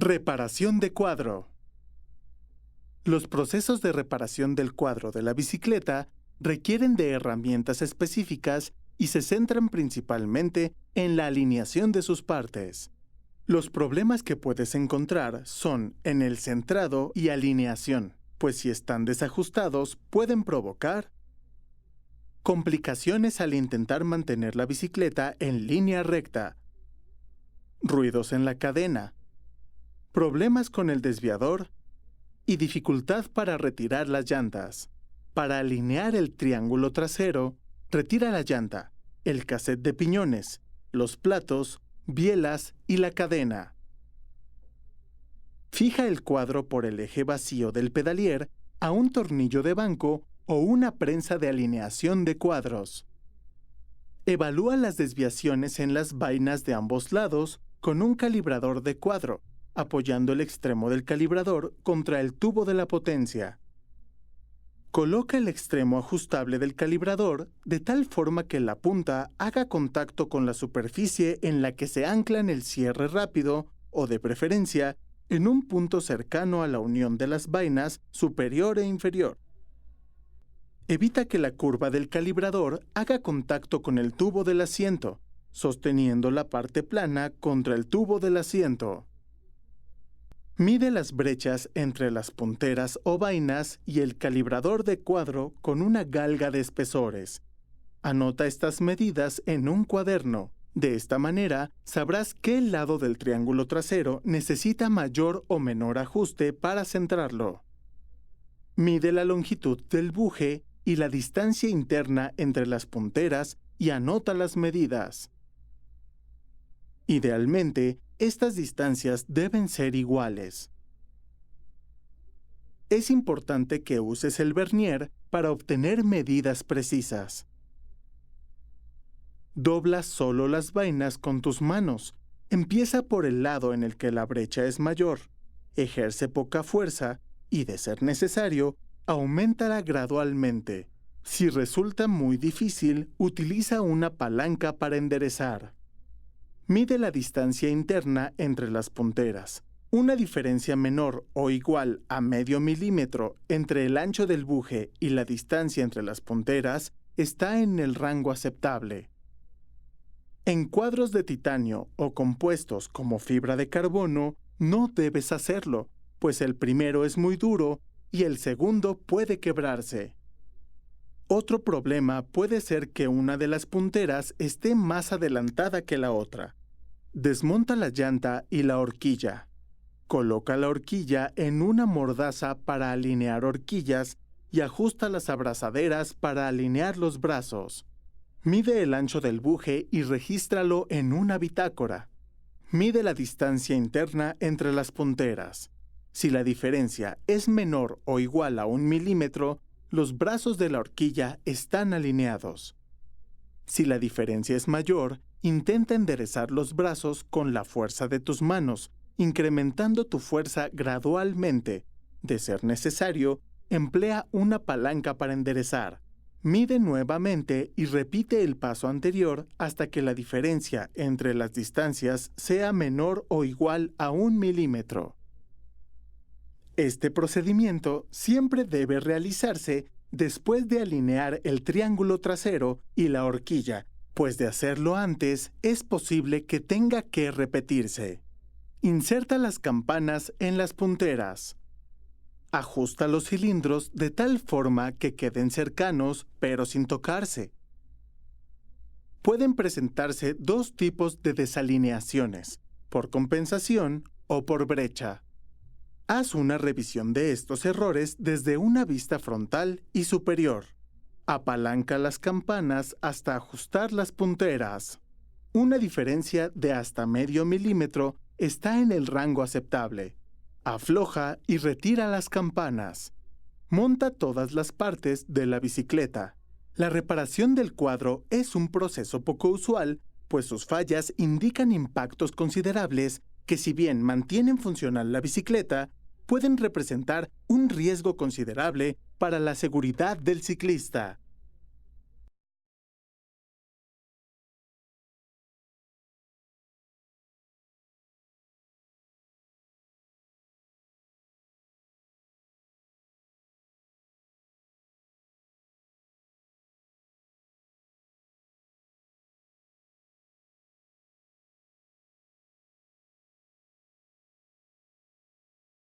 Reparación de cuadro. Los procesos de reparación del cuadro de la bicicleta requieren de herramientas específicas y se centran principalmente en la alineación de sus partes. Los problemas que puedes encontrar son en el centrado y alineación, pues si están desajustados pueden provocar complicaciones al intentar mantener la bicicleta en línea recta, ruidos en la cadena, problemas con el desviador y dificultad para retirar las llantas. Para alinear el triángulo trasero, retira la llanta, el cassette de piñones, los platos, bielas y la cadena. Fija el cuadro por el eje vacío del pedalier a un tornillo de banco o una prensa de alineación de cuadros. Evalúa las desviaciones en las vainas de ambos lados con un calibrador de cuadro, apoyando el extremo del calibrador contra el tubo de la potencia. Coloca el extremo ajustable del calibrador de tal forma que la punta haga contacto con la superficie en la que se ancla en el cierre rápido o, de preferencia, en un punto cercano a la unión de las vainas superior e inferior. Evita que la curva del calibrador haga contacto con el tubo del asiento, sosteniendo la parte plana contra el tubo del asiento. Mide las brechas entre las punteras o vainas y el calibrador de cuadro con una galga de espesores. Anota estas medidas en un cuaderno. De esta manera, sabrás qué lado del triángulo trasero necesita mayor o menor ajuste para centrarlo. Mide la longitud del buje y la distancia interna entre las punteras y anota las medidas. Idealmente, estas distancias deben ser iguales. Es importante que uses el vernier para obtener medidas precisas. Dobla solo las vainas con tus manos. Empieza por el lado en el que la brecha es mayor. Ejerce poca fuerza y, de ser necesario, auméntala gradualmente. Si resulta muy difícil, utiliza una palanca para enderezar. Mide la distancia interna entre las punteras. Una diferencia menor o igual a medio milímetro entre el ancho del buje y la distancia entre las punteras está en el rango aceptable. En cuadros de titanio o compuestos como fibra de carbono, no debes hacerlo, pues el primero es muy duro y el segundo puede quebrarse. Otro problema puede ser que una de las punteras esté más adelantada que la otra. Desmonta la llanta y la horquilla. Coloca la horquilla en una mordaza para alinear horquillas y ajusta las abrazaderas para alinear los brazos. Mide el ancho del buje y regístralo en una bitácora. Mide la distancia interna entre las punteras. Si la diferencia es menor o igual a 1 milímetro, los brazos de la horquilla están alineados. Si la diferencia es mayor, intenta enderezar los brazos con la fuerza de tus manos, incrementando tu fuerza gradualmente. De ser necesario, emplea una palanca para enderezar. Mide nuevamente y repite el paso anterior hasta que la diferencia entre las distancias sea menor o igual a 1 milímetro. Este procedimiento siempre debe realizarse después de alinear el triángulo trasero y la horquilla, pues de hacerlo antes es posible que tenga que repetirse. Inserta las campanas en las punteras. Ajusta los cilindros de tal forma que queden cercanos pero sin tocarse. Pueden presentarse dos tipos de desalineaciones, por compensación o por brecha. Haz una revisión de estos errores desde una vista frontal y superior. Apalanca las campanas hasta ajustar las punteras. Una diferencia de hasta medio milímetro está en el rango aceptable. Afloja y retira las campanas. Monta todas las partes de la bicicleta. La reparación del cuadro es un proceso poco usual, pues sus fallas indican impactos considerables que, si bien mantienen funcional la bicicleta, pueden representar un riesgo considerable para la seguridad del ciclista.